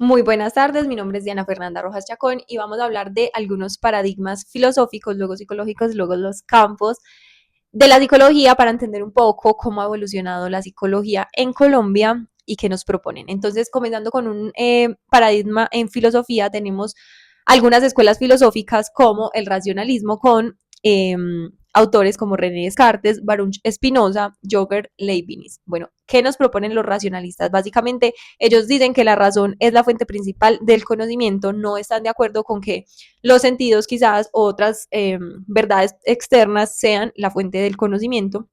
Muy buenas tardes, mi nombre es Diana Fernanda Rojas Chacón y vamos a hablar de algunos paradigmas filosóficos, luego psicológicos, luego los campos de la psicología para entender un poco cómo ha evolucionado la psicología en Colombia y qué nos proponen. Entonces, comenzando con un paradigma en filosofía, tenemos algunas escuelas filosóficas como el racionalismo con autores como René Descartes, Baruch Spinoza, Joseph Leibniz. Bueno, ¿qué nos proponen los racionalistas? Básicamente, ellos dicen que la razón es la fuente principal del conocimiento, no están de acuerdo con que los sentidos quizás o otras verdades externas sean la fuente del conocimiento.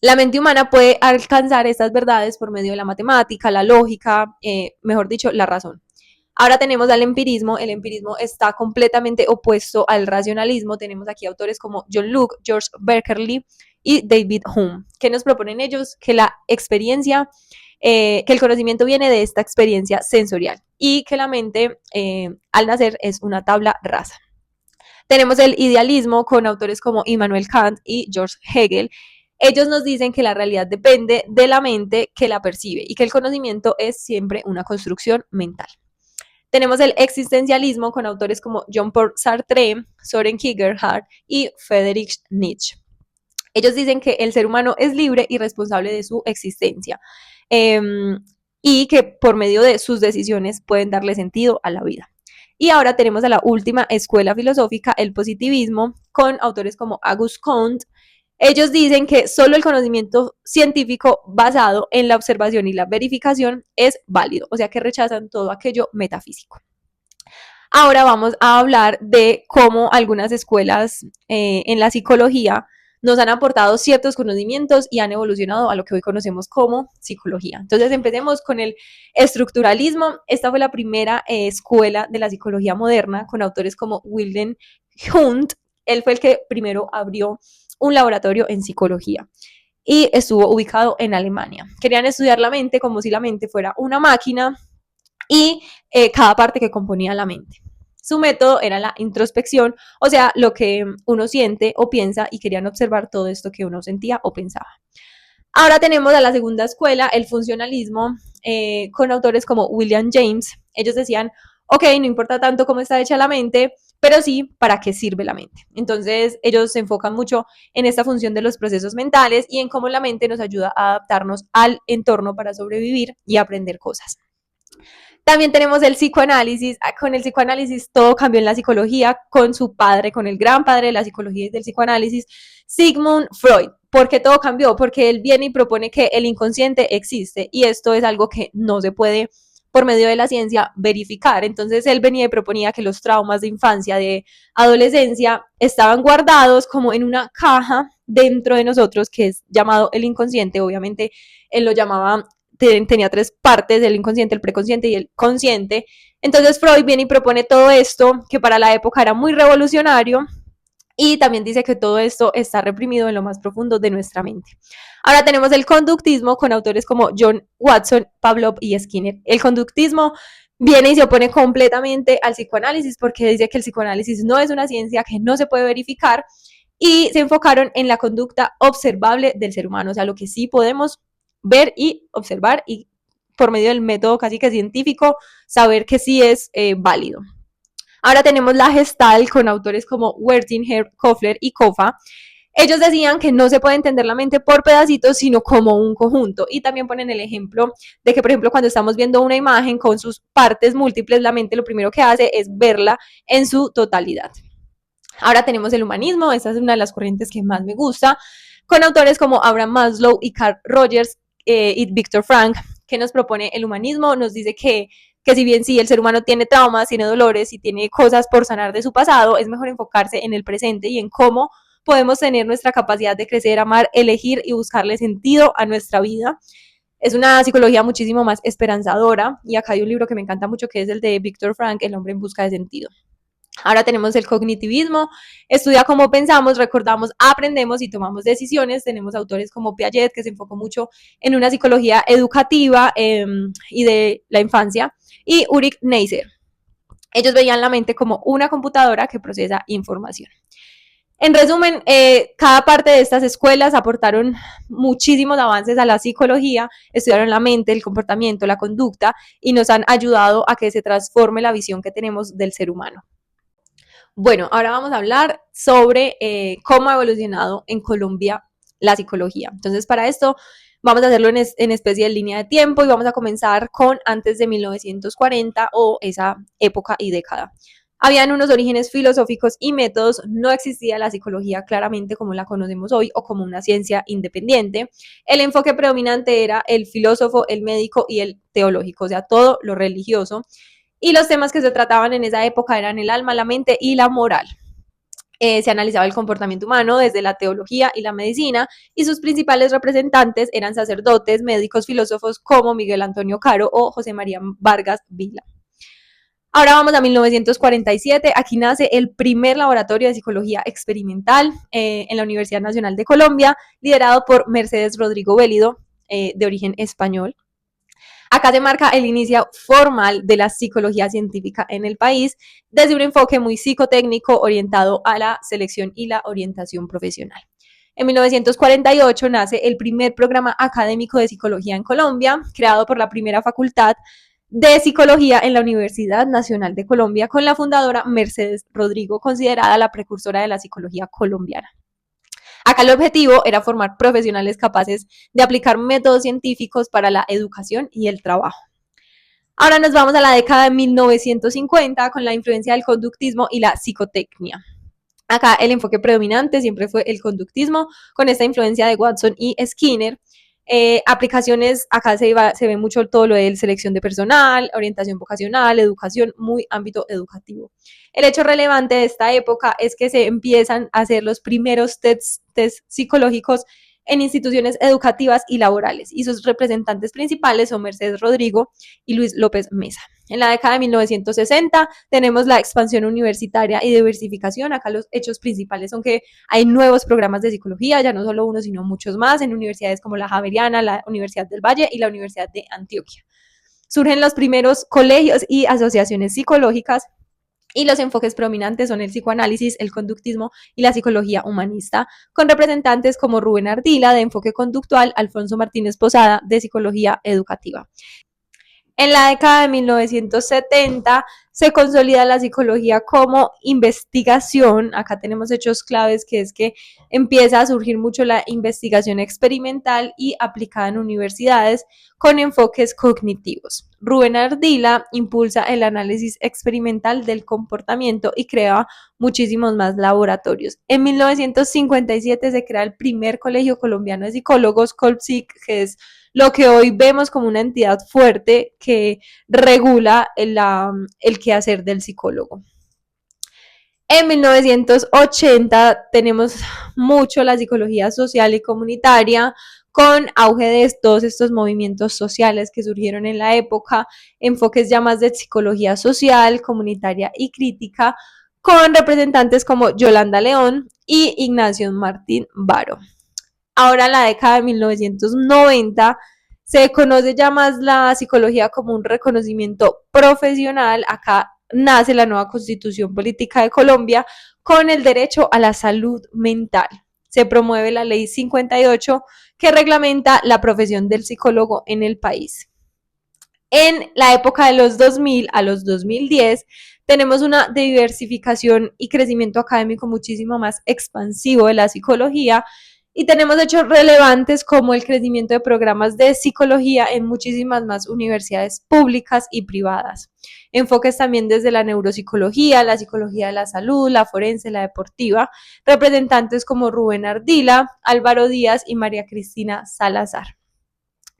La mente humana puede alcanzar estas verdades por medio de la matemática, la lógica, mejor dicho, la razón. Ahora tenemos al empirismo. El empirismo está completamente opuesto al racionalismo. Tenemos aquí autores como John Locke, George Berkeley y David Hume. ¿Qué nos proponen ellos? Que la experiencia, que el conocimiento viene de esta experiencia sensorial y que la mente al nacer es una tabla rasa. Tenemos el idealismo con autores como Immanuel Kant y George Hegel. Ellos nos dicen que la realidad depende de la mente que la percibe y que el conocimiento es siempre una construcción mental. Tenemos el existencialismo con autores como Jean-Paul Sartre, Soren Kierkegaard y Friedrich Nietzsche. Ellos dicen que el ser humano es libre y responsable de su existencia eh, y que por medio de sus decisiones pueden darle sentido a la vida. Y ahora tenemos a la última escuela filosófica, el positivismo, con autores como Auguste Comte. Ellos dicen que solo el conocimiento científico basado en la observación y la verificación es válido, o sea que rechazan todo aquello metafísico. Ahora vamos a hablar de cómo algunas escuelas en la psicología nos han aportado ciertos conocimientos y han evolucionado a lo que hoy conocemos como psicología. Entonces empecemos con el estructuralismo. Esta fue la primera escuela de la psicología moderna con autores como Wilhelm Wundt. Él fue el que primero abrió un laboratorio en psicología y estuvo ubicado en Alemania. Querían estudiar la mente como si la mente fuera una máquina y cada parte que componía la mente. Su método era la introspección, o sea, lo que uno siente o piensa y querían observar todo esto que uno sentía o pensaba. Ahora tenemos a la segunda escuela, el funcionalismo, con autores como William James. Ellos decían, ok, no importa tanto cómo está hecha la mente, pero sí para qué sirve la mente. Entonces ellos se enfocan mucho en esta función de los procesos mentales y en cómo la mente nos ayuda a adaptarnos al entorno para sobrevivir y aprender cosas. También tenemos el psicoanálisis. Con el psicoanálisis todo cambió en la psicología con su padre, con el gran padre de la psicología y del psicoanálisis, Sigmund Freud. ¿Por qué todo cambió? Porque él viene y propone que el inconsciente existe y esto es algo que no se puede por medio de la ciencia verificar. Entonces él venía y proponía que los traumas de infancia, de adolescencia, estaban guardados como en una caja dentro de nosotros que es llamado el inconsciente. Obviamente él lo llamaba tenía tres partes, el inconsciente, el preconsciente y el consciente. Entonces Freud viene y propone todo esto, que para la época era muy revolucionario, y también dice que todo esto está reprimido en lo más profundo de nuestra mente. Ahora tenemos el conductismo con autores como John Watson, Pavlov y Skinner. El conductismo viene y se opone completamente al psicoanálisis porque dice que el psicoanálisis no es una ciencia, que no se puede verificar, y se enfocaron en la conducta observable del ser humano, o sea, lo que sí podemos ver y observar y por medio del método casi que científico saber que sí es válido. Ahora tenemos la Gestalt con autores como Wertinger, Kofler y Kofa. Ellos decían que no se puede entender la mente por pedacitos, sino como un conjunto. Y también ponen el ejemplo de que, por ejemplo, cuando estamos viendo una imagen con sus partes múltiples, la mente lo primero que hace es verla en su totalidad. Ahora tenemos el humanismo, esta es una de las corrientes que más me gusta, con autores como Abraham Maslow y Carl Rogers y Viktor Frank, que nos propone el humanismo, nos dice que si bien sí el ser humano tiene traumas, tiene dolores y tiene cosas por sanar de su pasado, es mejor enfocarse en el presente y en cómo podemos tener nuestra capacidad de crecer, amar, elegir y buscarle sentido a nuestra vida. Es una psicología muchísimo más esperanzadora y acá hay un libro que me encanta mucho que es el de Viktor Frank, El hombre en busca de sentido. Ahora tenemos el cognitivismo, estudia cómo pensamos, recordamos, aprendemos y tomamos decisiones. Tenemos autores como Piaget, que se enfocó mucho en una psicología educativa y de la infancia, y Ulrich Neisser. Ellos veían la mente como una computadora que procesa información. En resumen, cada parte de estas escuelas aportaron muchísimos avances a la psicología, estudiaron la mente, el comportamiento, la conducta y nos han ayudado a que se transforme la visión que tenemos del ser humano. Bueno, ahora vamos a hablar sobre cómo ha evolucionado en Colombia la psicología. Entonces, para esto vamos a hacerlo en especie de línea de tiempo y vamos a comenzar con antes de 1940 o esa época y década. Habían unos orígenes filosóficos y métodos, no existía la psicología claramente como la conocemos hoy o como una ciencia independiente. El enfoque predominante era el filósofo, el médico y el teológico, o sea, todo lo religioso. Y los temas que se trataban en esa época eran el alma, la mente y la moral. Se analizaba el comportamiento humano desde la teología y la medicina, y sus principales representantes eran sacerdotes, médicos, filósofos como Miguel Antonio Caro o José María Vargas Vila. Ahora vamos a 1947, aquí nace el primer laboratorio de psicología experimental en la Universidad Nacional de Colombia, liderado por Mercedes Rodrigo Vélido, de origen español. Acá se marca el inicio formal de la psicología científica en el país desde un enfoque muy psicotécnico orientado a la selección y la orientación profesional. En 1948 nace el primer programa académico de psicología en Colombia, creado por la primera facultad de psicología en la Universidad Nacional de Colombia, con la fundadora Mercedes Rodrigo, considerada la precursora de la psicología colombiana. Acá el objetivo era formar profesionales capaces de aplicar métodos científicos para la educación y el trabajo. Ahora nos vamos a la década de 1950 con la influencia del conductismo y la psicotecnia. Acá el enfoque predominante siempre fue el conductismo, con esta influencia de Watson y Skinner. Aplicaciones, acá se ve mucho todo lo de selección de personal, orientación vocacional, educación, muy ámbito educativo. El hecho relevante de esta época es que se empiezan a hacer los primeros tests psicológicos en instituciones educativas y laborales, y sus representantes principales son Mercedes Rodrigo y Luis López Mesa. En la década de 1960 tenemos la expansión universitaria y diversificación. Acá los hechos principales son que hay nuevos programas de psicología, ya no solo uno, sino muchos más, en universidades como la Javeriana, la Universidad del Valle y la Universidad de Antioquia. Surgen los primeros colegios y asociaciones psicológicas, y los enfoques predominantes son el psicoanálisis, el conductismo y la psicología humanista, con representantes como Rubén Ardila, de enfoque conductual, Alfonso Martínez Posada, de psicología educativa. En la década de 1970 se consolida la psicología como investigación. Acá tenemos hechos claves, que es que empieza a surgir mucho la investigación experimental y aplicada en universidades con enfoques cognitivos. Rubén Ardila impulsa el análisis experimental del comportamiento y crea muchísimos más laboratorios. En 1957 se crea el primer colegio colombiano de psicólogos, Colpsic, que es lo que hoy vemos como una entidad fuerte que regula el quehacer del psicólogo. En 1980 tenemos mucho la psicología social y comunitaria, con auge de todos estos movimientos sociales que surgieron en la época, enfoques ya más de psicología social, comunitaria y crítica, con representantes como Yolanda León y Ignacio Martín Baro. Ahora en la década de 1990 se conoce ya más la psicología como un reconocimiento profesional. Acá nace la nueva Constitución Política de Colombia con el derecho a la salud mental. Se promueve la Ley 58 que reglamenta la profesión del psicólogo en el país. En la época de los 2000 a los 2010 tenemos una diversificación y crecimiento académico muchísimo más expansivo de la psicología, y tenemos hechos relevantes como el crecimiento de programas de psicología en muchísimas más universidades públicas y privadas. Enfoques también desde la neuropsicología, la psicología de la salud, la forense, la deportiva. Representantes como Rubén Ardila, Álvaro Díaz y María Cristina Salazar.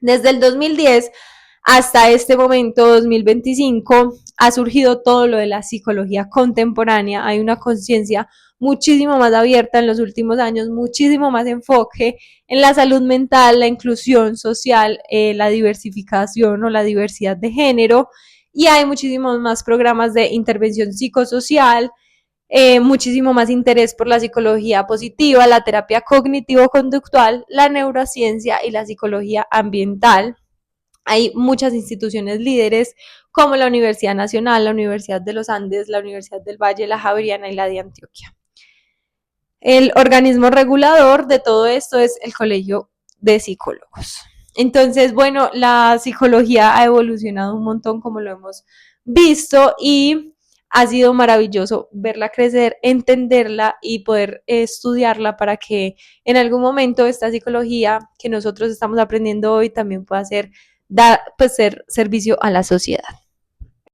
Desde el 2010 hasta este momento, 2025, ha surgido todo lo de la psicología contemporánea. Hay una conciencia muchísimo más abierta en los últimos años, muchísimo más enfoque en la salud mental, la inclusión social, la diversificación o la diversidad de género, y hay muchísimos más programas de intervención psicosocial, muchísimo más interés por la psicología positiva, la terapia cognitivo-conductual, la neurociencia y la psicología ambiental. Hay muchas instituciones líderes como la Universidad Nacional, la Universidad de los Andes, la Universidad del Valle, la Javeriana y la de Antioquia. El organismo regulador de todo esto es el Colegio de Psicólogos. Entonces, bueno, la psicología ha evolucionado un montón, como lo hemos visto, y ha sido maravilloso verla crecer, entenderla y poder estudiarla para que en algún momento esta psicología que nosotros estamos aprendiendo hoy también pueda ser, ser servicio a la sociedad.